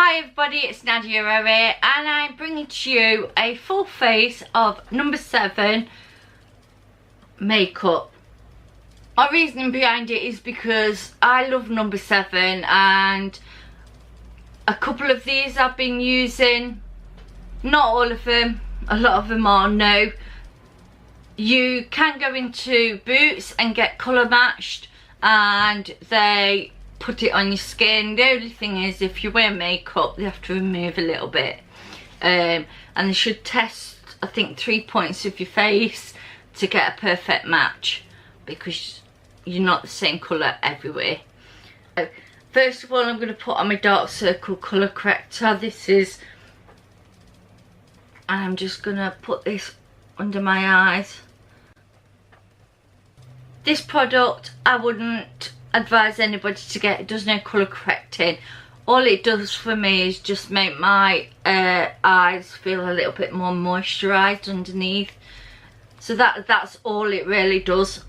Hi everybody, it's Nadia here and I'm bringing to you a full face of number 7 makeup. My reasoning behind it is because I love number 7 and a couple of these I've been using, not all of them, a lot of them are no. You can go into Boots and get colour matched and they put it on your skin. The only thing is if you wear makeup they have to remove a little bit and they should test I think 3 points of your face to get a perfect match because you're not the same colour everywhere. So, first of all I'm going to put on my dark circle colour corrector. This is, I'm just going to put this under my eyes. This product I wouldn't advise anybody to get. It does no colour correcting. All it does for me is just make my eyes feel a little bit more moisturised underneath. So that's all it really does.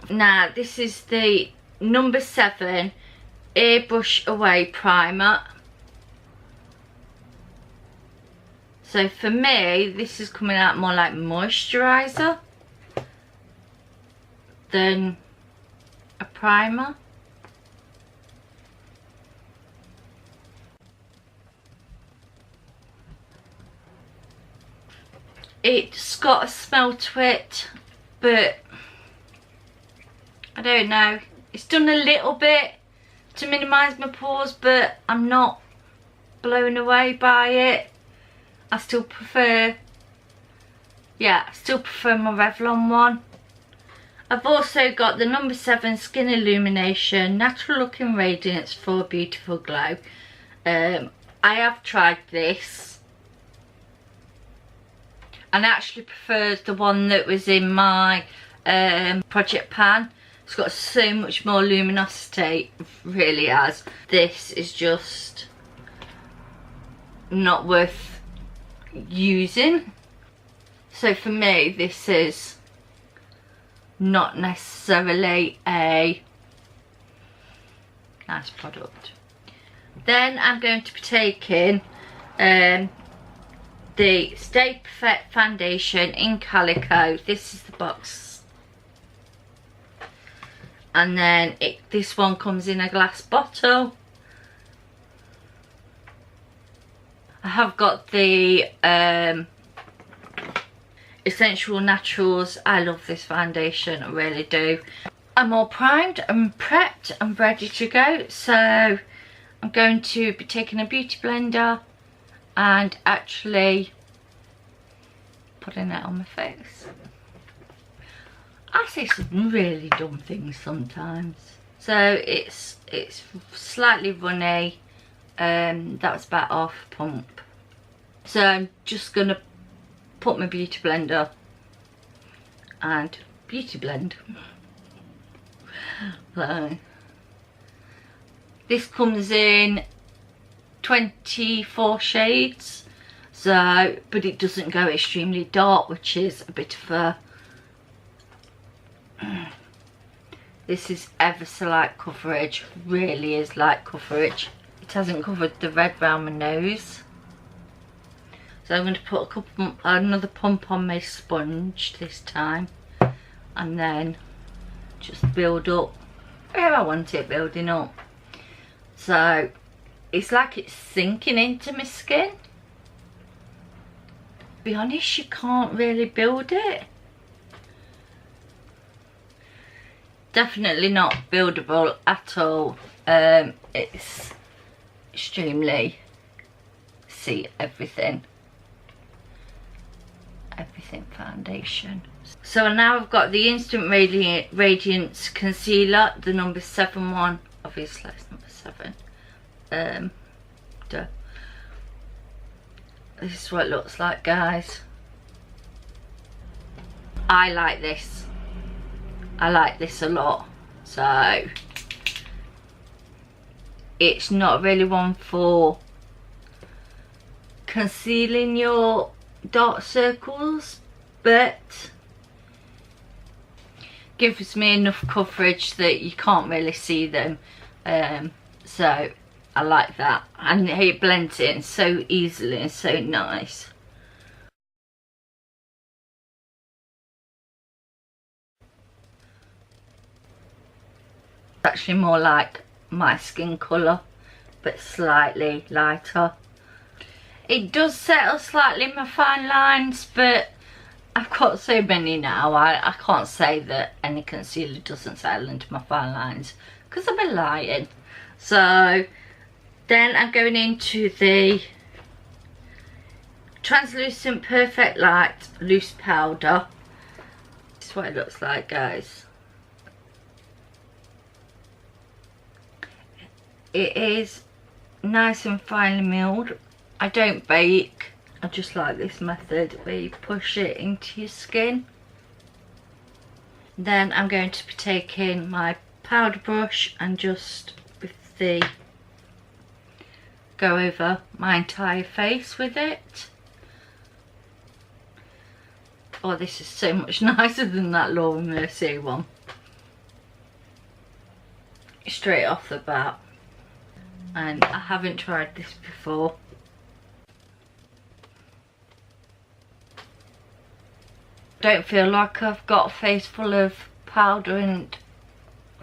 Now this is the number 7 Airbrush Away Primer. So for me this is coming out more like moisturiser than a primer. It's got a smell to it, but I don't know. It's done a little bit to minimise my pores, but I'm not blown away by it. I still prefer, yeah, I still prefer my Revlon one. I've also got the number 7 Skin Illumination Natural Looking Radiance for a Beautiful Glow. I have tried this and I actually preferred the one that was in my project pan. It's got so much more luminosity, it really has. This is just not worth using. So for me this is not necessarily a nice product. Then I'm going to be taking the Stay Perfect foundation in Calico. This is the box, and then this one comes in a glass bottle. I have got the Essential Naturals. I love this foundation, I really do. I'm all primed and prepped and ready to go, so I'm going to be taking a beauty blender and actually putting it on my face. I say some really dumb things sometimes. So it's slightly runny, that's about half pump. So I'm just gonna put my beauty blender and beauty blend. So this comes in 24 shades, so but it doesn't go extremely dark, which is a bit of a this is ever so light coverage, really is light coverage. It hasn't covered the red round my nose. So I'm going to put another pump on my sponge this time and then just build up where I want it building up. So it's like it's sinking into my skin. To be honest, you can't really build it. Definitely not buildable at all. It's extremely, see everything foundation. So now I've got the Instant Radiance Concealer, the number 7 one. Obviously it's number 7. This is what it looks like, guys. I like this. I like this a lot. So it's not really one for concealing your dark circles, but gives me enough coverage that you can't really see them. So I like that, and it blends in so easily and so nice. It's actually more like my skin colour, but slightly lighter. It does settle slightly in my fine lines, but I've got so many now, I can't say that any concealer doesn't settle into my fine lines, because I've been lying. So then I'm going into the Translucent Perfect Light Loose Powder. This is what it looks like, guys. It is nice and finely milled. I don't bake. I just like this method where you push it into your skin. Then I'm going to be taking my powder brush and just with the go over my entire face with it. Oh, this is so much nicer than that Laura Mercier one. Straight off the bat. And I haven't tried this before. Don't feel like I've got a face full of powder and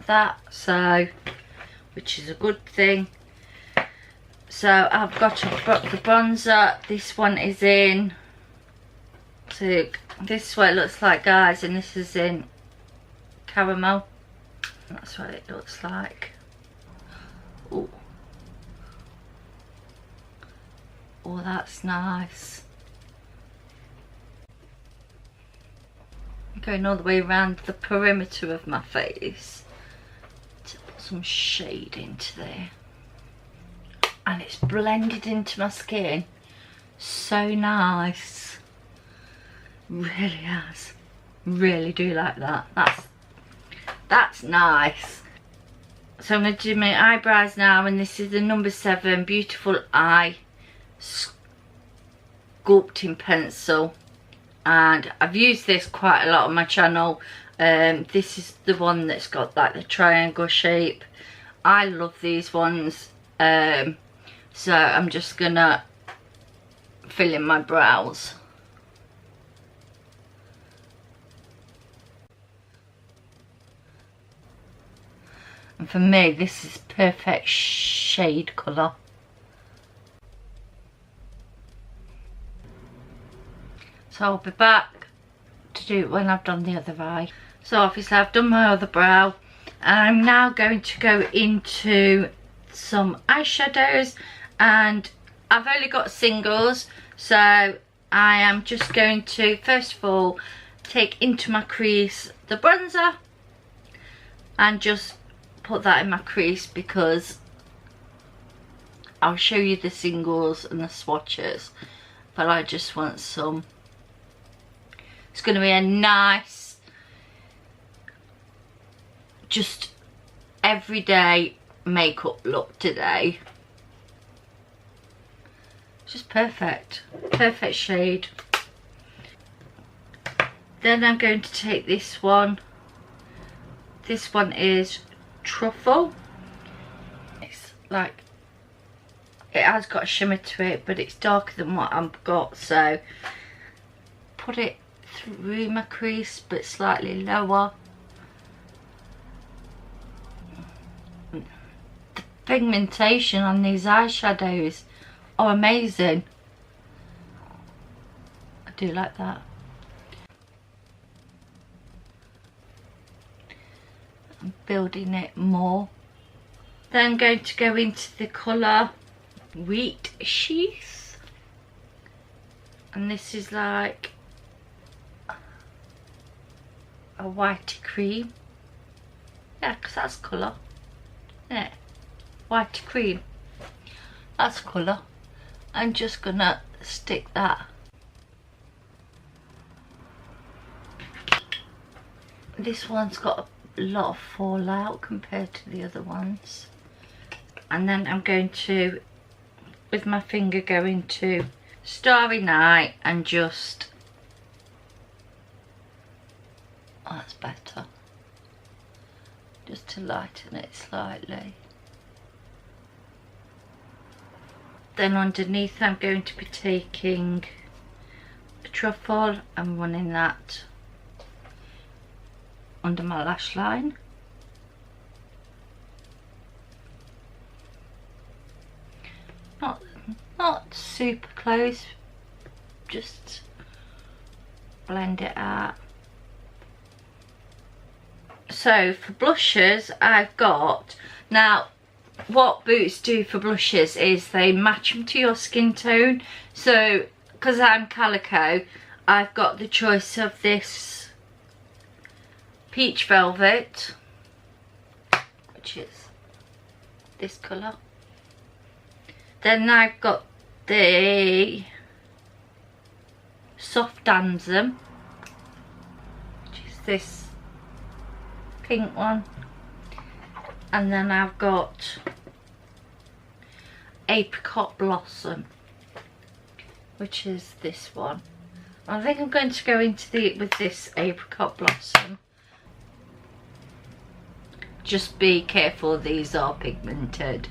that, so, which is a good thing. So I've got the bronzer. This one is in, so this is what it looks like, guys, and this is in caramel. That's what it looks like. Ooh. Oh, that's nice. Going all the way around the perimeter of my face to put some shade into there, and it's blended into my skin so nice. Really has. Really do like that. That's nice. So I'm going to do my eyebrows now, and this is the number 7 Beautiful Eye Sculpting Pencil, and I've used this quite a lot on my channel. This is the one that's got like the triangle shape. I love these ones. So I'm just gonna fill in my brows. And for me, this is perfect shade colour. So I'll be back to do it when I've done the other eye. So obviously I've done my other brow, and I'm now going to go into some eyeshadows, and I've only got singles, so I am just going to first of all take into my crease the bronzer and just put that in my crease, because I'll show you the singles and the swatches, but I just want some. It's going to be a nice, just everyday makeup look today. Just perfect shade. Then I'm going to take this one. This one is Truffle. It's like, it has got a shimmer to it, but it's darker than what I've got, so put it through my crease but slightly lower. The pigmentation on these eyeshadows are amazing. I do like that. I'm building it more. Then I'm going to go into the colour Wheat Sheath, and this is like a whitey cream. Yeah, because that's colour, isn't it? Whitey cream, that's colour. I'm just gonna stick that. This one's got a lot of fallout compared to the other ones. And then I'm going to, with my finger, go into Starry Night and just, oh, that's better, just to lighten it slightly. Then underneath I'm going to be taking a truffle and running that under my lash line. Not super close, just blend it out. So for blushes, I've got, now what boots do for blushes is they match them to your skin tone. So because I'm Calico, I've got the choice of this peach velvet, which is this colour. Then I've got the soft damson, which is this pink one. And then I've got apricot blossom, which is this one. I think I'm going to go into with this apricot blossom. Just be careful, these are pigmented.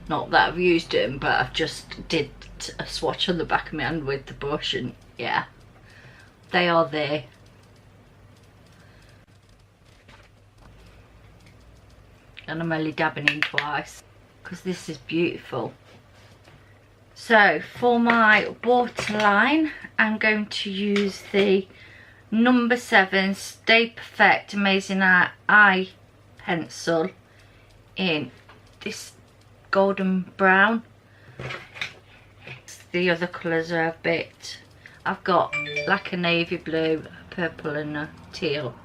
Not that I've used them, but I've just did a swatch on the back of my hand with the brush, and yeah, they are there. And I'm only dabbing in twice because this is beautiful. So for my waterline, I'm going to use the number 7 Stay Perfect Amazing Eye pencil in this golden brown. The other colours are a bit, I've got like a navy blue, a purple and a teal.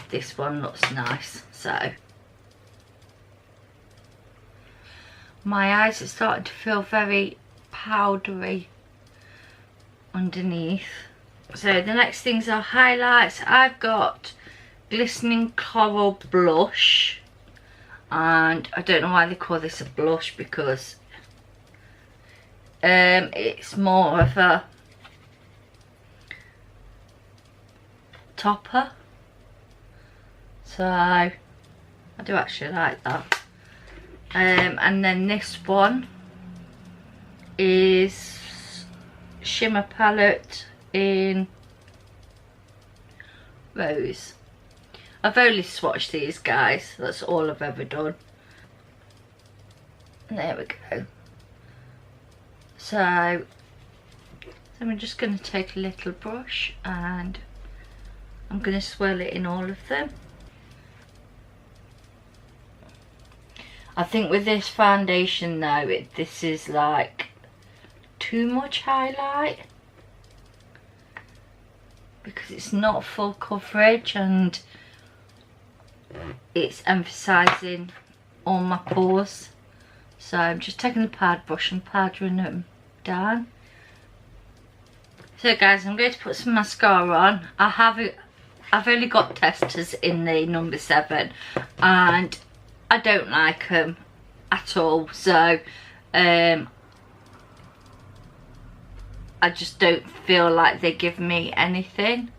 This one looks nice. So my eyes are starting to feel very powdery underneath. So the next things are highlights. I've got Glistening Coral Blush, and I don't know why they call this a blush, because it's more of a topper. So I do actually like that. And then this one is Shimmer palette in Rose. I've only swatched these, guys. That's all I've ever done. And there we go. So I'm just going to take a little brush and I'm going to swirl it in all of them. I think with this foundation though, this is like too much highlight, because it's not full coverage and it's emphasising all my pores. So I'm just taking the pad brush and powdering them down. So guys, I'm going to put some mascara on. I've only got testers in the number 7 and I don't like them at all. So I just don't feel like they give me anything.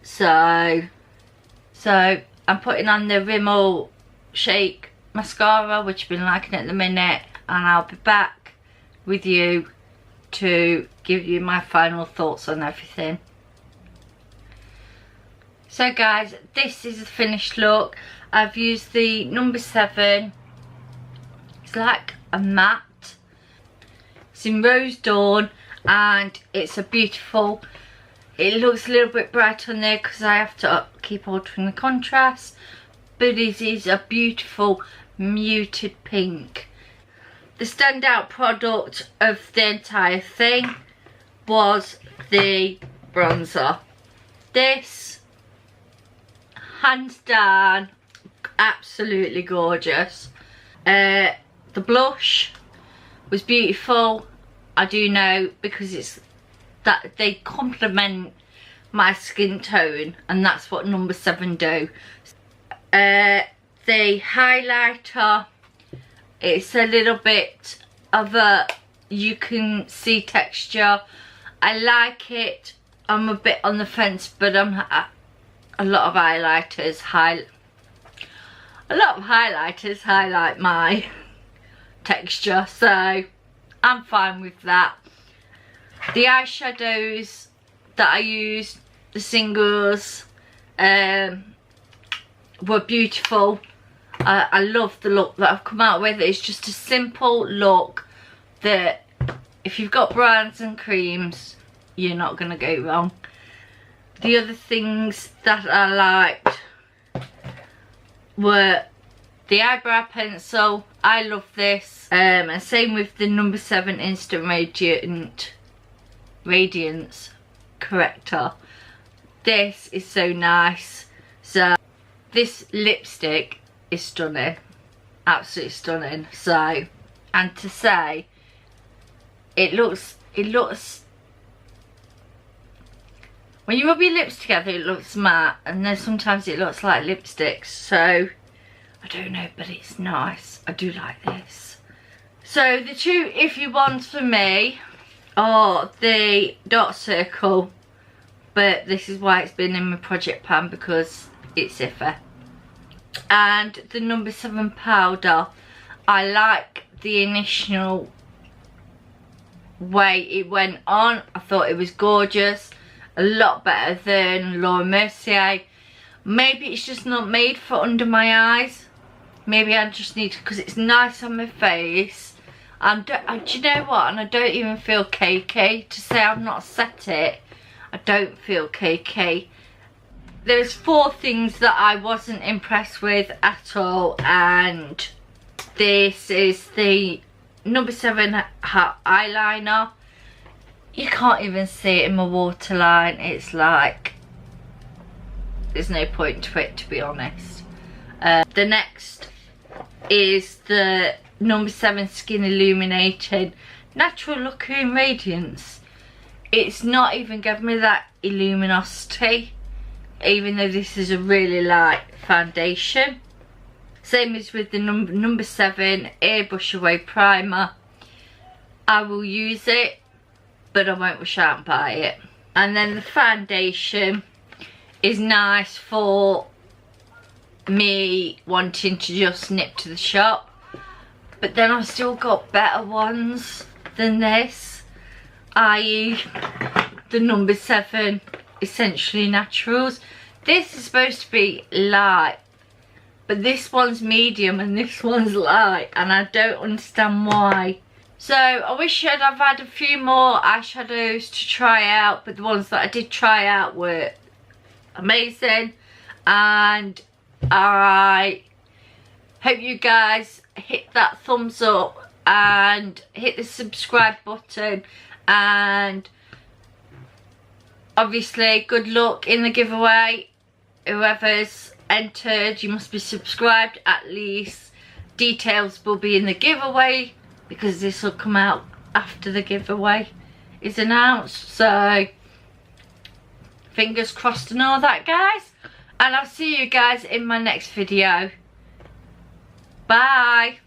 So I'm putting on the Rimmel Shake mascara, which I've been liking at the minute, and I'll be back with you to give you my final thoughts on everything. So guys, this is the finished look. I've used the number 7. It's like a matte. It's in Rose Dawn and it's a beautiful, it looks a little bit bright on there because I have to keep altering the contrast, but it is a beautiful muted pink. The standout product of the entire thing was the bronzer. This, hands down, absolutely gorgeous. The blush was beautiful. I do know, because it's that they complement my skin tone, and that's what number 7 do. The highlighter, it's a little bit of a, you can see texture. I like it. I'm a bit on the fence, but a lot of highlighters highlight my texture, so I'm fine with that. The eyeshadows that I used, the singles, were beautiful. I love the look that I've come out with. It's just a simple look that if you've got browns and creams, you're not going to go wrong. The other things that I liked were the eyebrow pencil. I love this. And same with the number 7 Instant Radiance corrector. This is so nice. So this lipstick is stunning, absolutely stunning. So, and to say it looks when you rub your lips together it looks matte, and then sometimes it looks like lipsticks. So I don't know, but it's nice. I do like this. So the two iffy ones for me are the Dark Circle, but this is why it's been in my project pan, because it's iffy, and the number 7 powder. I like the initial way it went on. I thought it was gorgeous, a lot better than Laura Mercier. Maybe it's just not made for under my eyes. Maybe I just need to, because it's nice on my face. Do you know what? And I don't even feel cakey. To say I've not set it, I don't feel cakey. There's 4 things that I wasn't impressed with at all, and this is the number 7 eyeliner. You can't even see it in my waterline. It's like there's no point to it, to be honest. The next is the number 7 Skin Illuminating Natural Looking Radiance. It's not even giving me that luminosity, even though this is a really light foundation. Same as with the number 7 Airbrush Away Primer. I will use it, but I won't rush out and buy it. And then the foundation is nice for me wanting to just nip to the shop, but then I've still got better ones than this, i.e. the number 7 Essentially Naturals. This is supposed to be light, but this one's medium and this one's light, and I don't understand why. So I wish I'd have had a few more eyeshadows to try out, but the ones that I did try out were amazing, and I hope you guys hit that thumbs up and hit the subscribe button, and obviously good luck in the giveaway. Whoever's entered, you must be subscribed at least. Details will be in the giveaway, because this will come out after the giveaway is announced. So fingers crossed and all that, guys, and I'll see you guys in my next video. Bye.